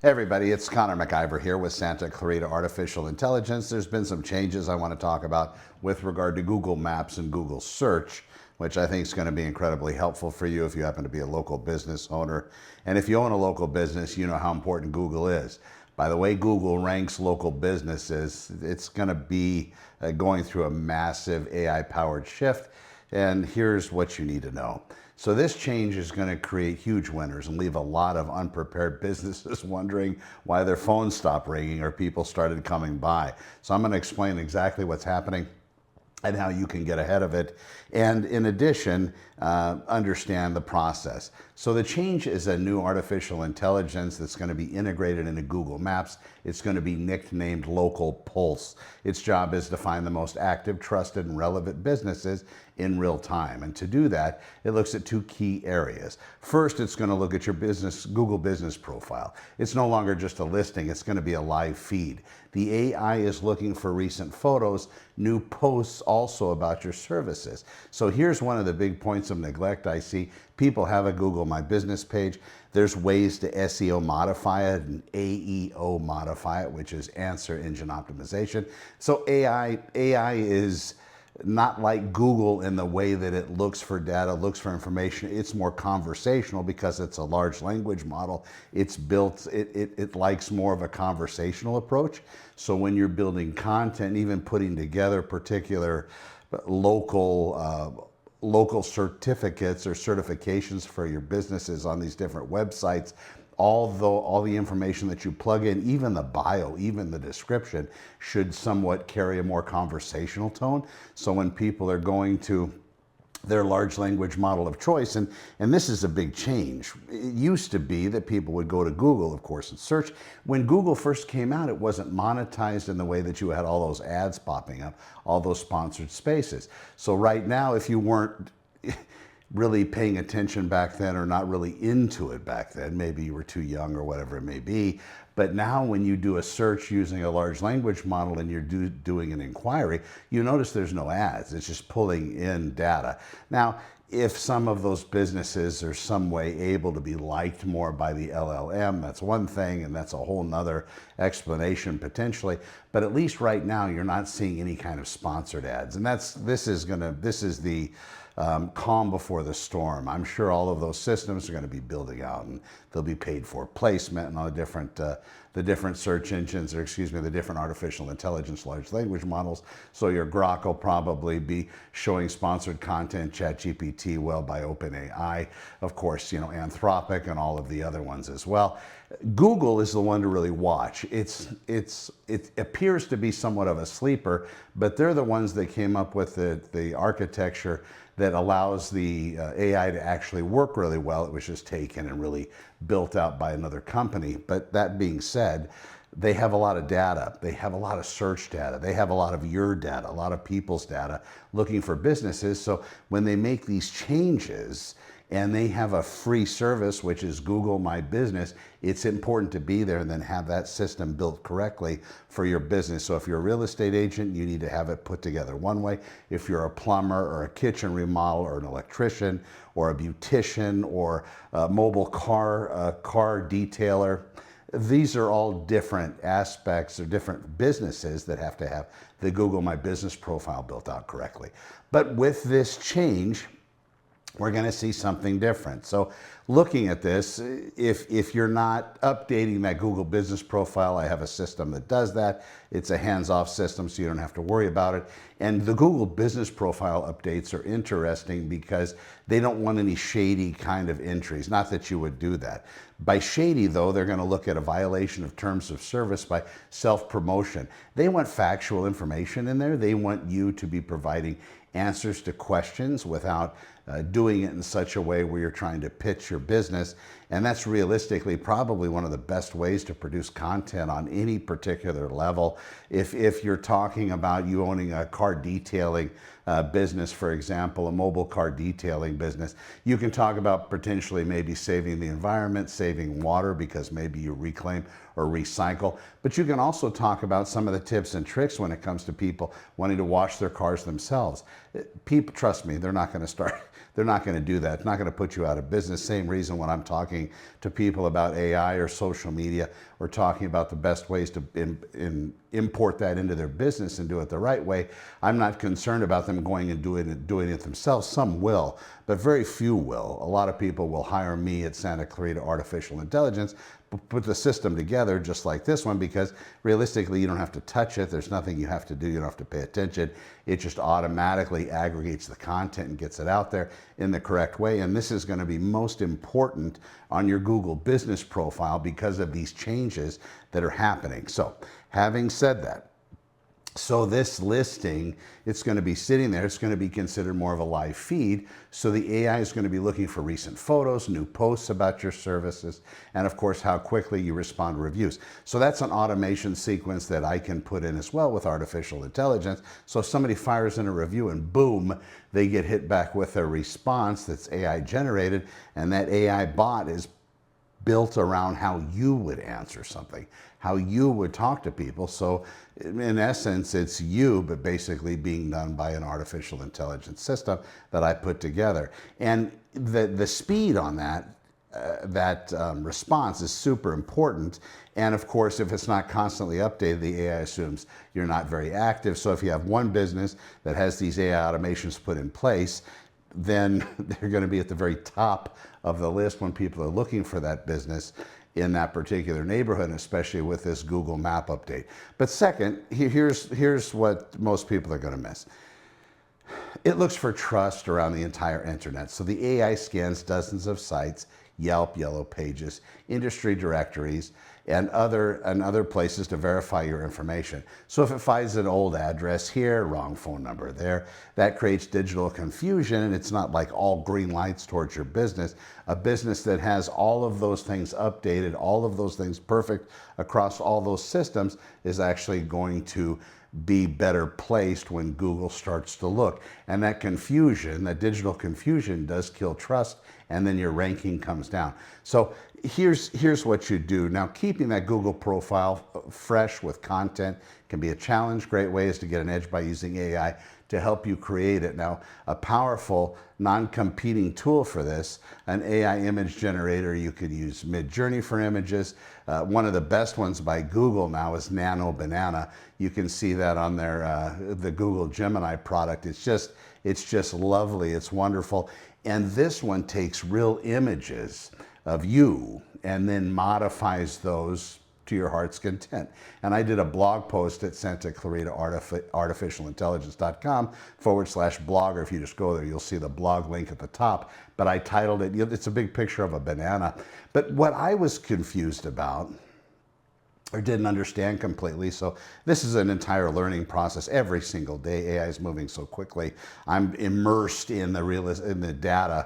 Hey everybody, it's Connor McIver here with Santa Clarita Artificial Intelligence. There's been some changes I want to talk about with regard to Google Maps and Google Search, which I think is going to be incredibly helpful for you if you happen to be a local business owner. And if you own a local business, you know how important Google is. By the way Google ranks local businesses, it's going to be going through a massive AI-powered shift. And here's what you need to know. So this change is going to create huge winners and leave a lot of unprepared businesses wondering why their phones stopped ringing or people started coming by. So I'm going to explain exactly what's happening and how you can get ahead of it. And in addition, understand the process. So the change is a new artificial intelligence that's going to be integrated into Google Maps. It's going to be nicknamed Local Pulse. Its job is to find the most active, trusted, and relevant businesses in real time. And to do that, it looks at two key areas. First, it's going to look at your Google business profile. It's no longer just a listing, it's going to be a live feed. The AI is looking for recent photos, new posts also about your services. So here's one of the big points of neglect I see. People have a Google My Business page. There's ways to SEO modify it and AEO modify it, which is answer engine optimization. So AI is not like Google in the way that it looks for data, looks for information. It's more conversational because it's a large language model. It's built, it likes more of a conversational approach. So when you're building content, even putting together particular local certificates or certifications for your businesses on these different websites, although all the information that you plug in, even the bio, even the description, should somewhat carry a more conversational tone. So when people are going to their large language model of choice, and this is a big change. It used to be that people would go to Google, of course, and search. When Google first came out, it wasn't monetized in the way that you had all those ads popping up, all those sponsored spaces. So right now, if you weren't really paying attention back then or not really into it back then, maybe you were too young or whatever it may be, but now when you do a search using a large language model and you're doing an inquiry, you notice there's no ads. It's just pulling in data. Now, if some of those businesses are some way able to be liked more by the LLM, that's one thing, and that's a whole nother explanation potentially. But at least right now, you're not seeing any kind of sponsored ads, and this is the calm before the storm. I'm sure all of those systems are going to be building out, and they'll be paid for placement and all the different search engines, or excuse me, the different artificial intelligence large language models. So your Grok will probably be showing sponsored content, ChatGPT, well, by OpenAI, of course, you know, Anthropic and all of the other ones as well. Google is the one to really watch. It appears to be somewhat of a sleeper, but they're the ones that came up with the architecture that allows the AI to actually work really well. It was just taken and really built out by another company. But that being said, they have a lot of data. They have a lot of search data. They have a lot of your data, a lot of people's data looking for businesses. So when they make these changes, and they have a free service, which is Google My Business, it's important to be there and then have that system built correctly for your business. So if you're a real estate agent, you need to have it put together one way. If you're a plumber or a kitchen remodel or an electrician or a beautician or a mobile car detailer, these are all different aspects or different businesses that have to have the Google My Business profile built out correctly. But with this change, we're going to see something different. So looking at this, if you're not updating that Google business profile, I have a system that does that. It's a hands-off system, so you don't have to worry about it. And the Google business profile updates are interesting because they don't want any shady kind of entries. Not that you would do that. By shady, though, they're going to look at a violation of terms of service by self-promotion. They want factual information in there. They want you to be providing answers to questions without doing it in such a way where you're trying to pitch your business. And that's realistically probably one of the best ways to produce content on any particular level. If you're talking about you owning a car detailing business, for example, a mobile car detailing business, you can talk about potentially maybe saving the environment, saving water because maybe you reclaim or recycle. But you can also talk about some of the tips and tricks when it comes to people wanting to wash their cars themselves. People, trust me, they're not going to start they're not going to do that. It's not going to put you out of business. Same reason when I'm talking to people about AI or social media, or talking about the best ways to import that into their business and do it the right way, I'm not concerned about them going and doing it themselves. Some will, but very few will. A lot of people will hire me at Santa Clarita Artificial Intelligence, put the system together just like this one, because realistically you don't have to touch it. There's nothing you have to do. You don't have to pay attention. It just automatically aggregates the content and gets it out there in the correct way. And this is going to be most important on your Google business profile because of these changes that are happening. So having said that, so this listing, it's going to be sitting there. It's going to be considered more of a live feed. So the AI is going to be looking for recent photos, new posts about your services, and of course, how quickly you respond to reviews. So that's an automation sequence that I can put in as well with artificial intelligence. So if somebody fires in a review and boom, they get hit back with a response that's AI generated, and that AI bot is built around how you would answer something, how you would talk to people. So in essence, it's you, but basically being done by an artificial intelligence system that I put together. And the speed on that response is super important. And of course, if it's not constantly updated, the AI assumes you're not very active. So if you have one business that has these AI automations put in place, then they're going to be at the very top of the list when people are looking for that business in that particular neighborhood, especially with this Google Map update. But second, here's what most people are going to miss. It looks for trust around the entire internet. So the AI scans dozens of sites, Yelp, Yellow Pages, industry directories, and other places to verify your information. So if it finds an old address here, wrong phone number there, that creates digital confusion, and it's not like all green lights towards your business. A business that has all of those things updated, all of those things perfect across all those systems, is actually going to be better placed when Google starts to look. And that confusion, that digital confusion, does kill trust, and then your ranking comes down. So here's what you do. Now, keeping that Google profile fresh with content can be a challenge. Great way is to get an edge by using AI to help you create it. Now, a powerful non-competing tool for this, an AI image generator. You could use Midjourney for images. One of the best ones by Google now is Nano Banana. You can see that on their the Google Gemini product. It's just lovely. It's wonderful. And this one takes real images of you and then modifies those to your heart's content. And I did a blog post at Santa Clarita artificialintelligence.com/blogger. If you just go there, you'll see the blog link at the top. But I titled it, it's a big picture of a banana. But what I was confused about, or didn't understand completely. So this is an entire learning process every single day. AI is moving so quickly. I'm immersed in the data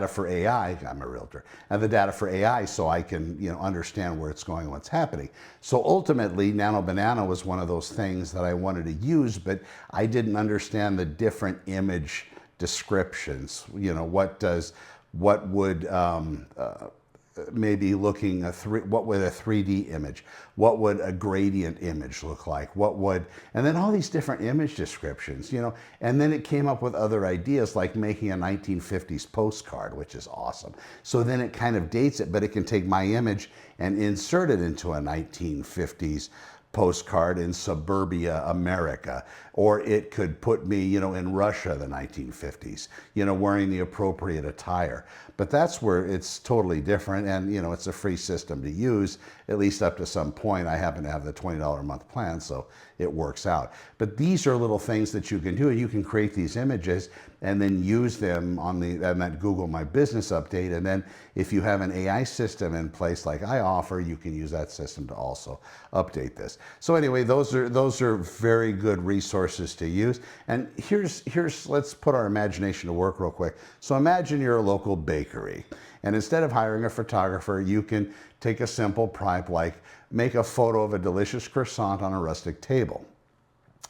for AI. I'm a realtor, and the data for AI, so I can understand where it's going, what's happening. So ultimately, Nano Banana was one of those things that I wanted to use, but I didn't understand the different image descriptions. What would maybe looking what would a 3D image, what would a gradient image look like, and then all these different image descriptions, and then it came up with other ideas like making a 1950s postcard, which is awesome. So then it kind of dates it, but it can take my image and insert it into a 1950s postcard in suburbia America, or it could put me, in Russia, the 1950s, wearing the appropriate attire. But that's where it's totally different, and it's a free system to use, at least up to some point. I happen to have the $20 a month plan, so it works out. But these are little things that you can do, and you can create these images and then use them on that Google My Business update. And then if you have an AI system in place like I offer, you can use that system to also update this. So anyway, those are very good resources to use. And let's put our imagination to work real quick. So imagine you're a local bakery, and instead of hiring a photographer, you can take a simple prompt like make a photo of a delicious croissant on a rustic table.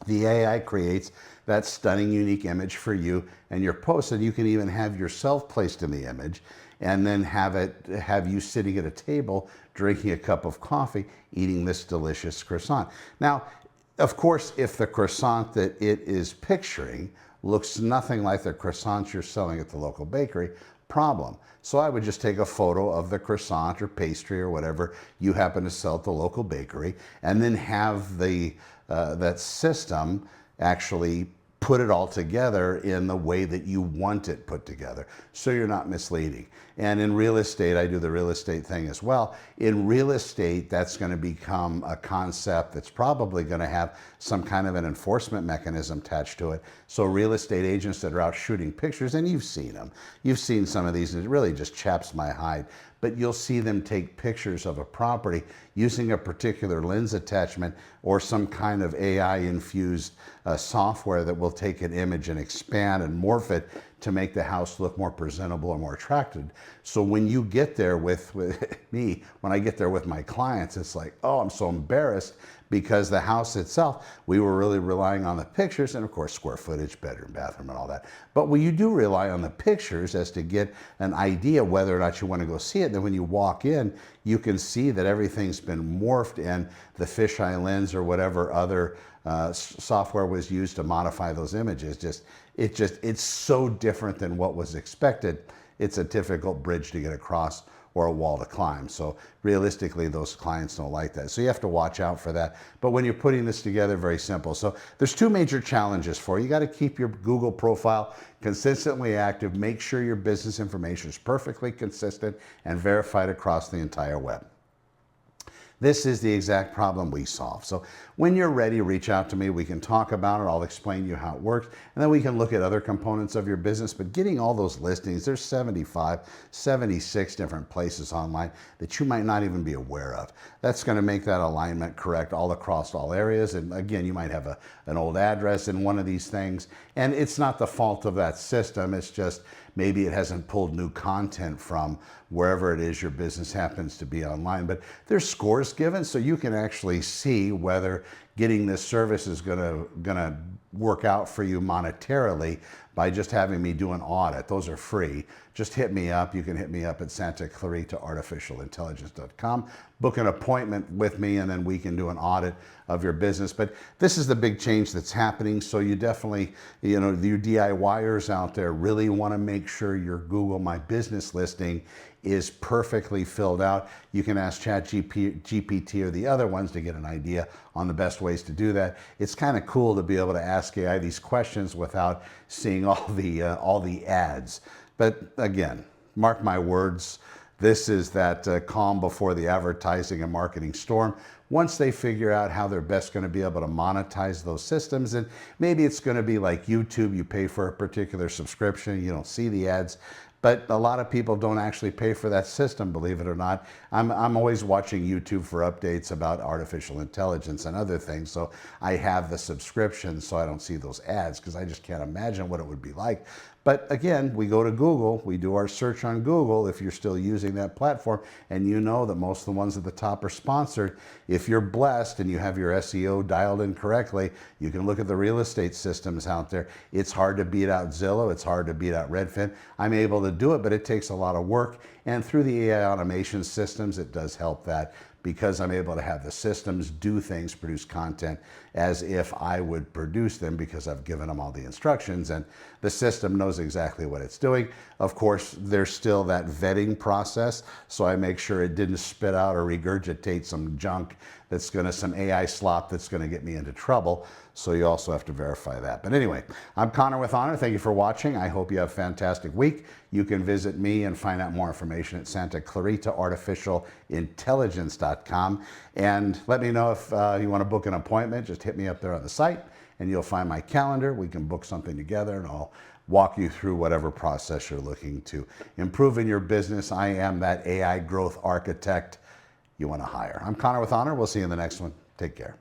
The AI creates that stunning, unique image for you and your post, and you can even have yourself placed in the image, and then have you sitting at a table drinking a cup of coffee, eating this delicious croissant. Now, of course, if the croissant that it is picturing looks nothing like the croissants you're selling at the local bakery. Problem. So I would just take a photo of the croissant or pastry or whatever you happen to sell at the local bakery, and then have that system actually put it all together in the way that you want it put together, so you're not misleading. And in real estate, I do the real estate thing as well. In real estate, that's going to become a concept that's probably going to have some kind of an enforcement mechanism attached to it. So real estate agents that are out shooting pictures, and you've seen them, you've seen some of these, and it really just chaps my hide, but you'll see them take pictures of a property using a particular lens attachment or some kind of AI infused software that will take an image and expand and morph it to make the house look more presentable and more attractive. So when you get there with me, when I get there with my clients, it's like, oh, I'm so embarrassed, because the house itself, we were really relying on the pictures, and of course square footage, bedroom, bathroom, and all that. But when you do rely on the pictures as to get an idea whether or not you want to go see it, then when you walk in, you can see that everything's been morphed, and the fisheye lens or whatever other software was used to modify those images. It's so different than what was expected. It's a difficult bridge to get across or a wall to climb. So realistically, those clients don't like that. So you have to watch out for that. But when you're putting this together, very simple. So there's two major challenges for you. You got to keep your Google profile consistently active. Make sure your business information is perfectly consistent and verified across the entire web. This is the exact problem we solve. So when you're ready, reach out to me. We can talk about it. I'll explain to you how it works. And then we can look at other components of your business. But getting all those listings, there's 75, 76 different places online that you might not even be aware of. That's going to make that alignment correct all across all areas. And again, you might have an old address in one of these things. And it's not the fault of that system. It's just maybe it hasn't pulled new content from wherever it is your business happens to be online. But there's scores given, so you can actually see whether getting this service is gonna work out for you monetarily by just having me do an audit. Those are free. Just hit me up. You can hit me up at Santa Clarita artificialintelligence.com. Book an appointment with me, and then we can do an audit of your business. But this is the big change that's happening. So you definitely, you DIYers out there really want to make sure your Google My Business listing is perfectly filled out. You can ask ChatGPT or the other ones to get an idea on the best ways to do that. It's kind of cool to be able to ask AI these questions without seeing all the ads. But again, mark my words, this is that calm before the advertising and marketing storm. Once they figure out how they're best going to be able to monetize those systems, and maybe it's going to be like YouTube, you pay for a particular subscription, you don't see the ads. But a lot of people don't actually pay for that system, believe it or not. I'm always watching YouTube for updates about artificial intelligence and other things. So I have the subscription so I don't see those ads, because I just can't imagine what it would be like. But again, we go to Google, we do our search on Google if you're still using that platform, and you know that most of the ones at the top are sponsored. If you're blessed and you have your SEO dialed in correctly, you can look at the real estate systems out there. It's hard to beat out Zillow, it's hard to beat out Redfin. I'm able to do it, but it takes a lot of work. And through the AI automation systems, it does help that, because I'm able to have the systems do things, produce content as if I would produce them, because I've given them all the instructions and the system knows exactly what it's doing. Of course, there's still that vetting process, so I make sure it didn't spit out or regurgitate some junk that's some AI slop that's gonna get me into trouble. So you also have to verify that. But anyway, I'm Connor with Honor. Thank you for watching. I hope you have a fantastic week. You can visit me and find out more information at Santa Clarita artificialintelligence.com. And let me know if you want to book an appointment. Just hit me up there on the site and you'll find my calendar. We can book something together and I'll walk you through whatever process you're looking to improve in your business. I am that AI growth architect you want to hire. I'm Connor with Honor. We'll see you in the next one. Take care.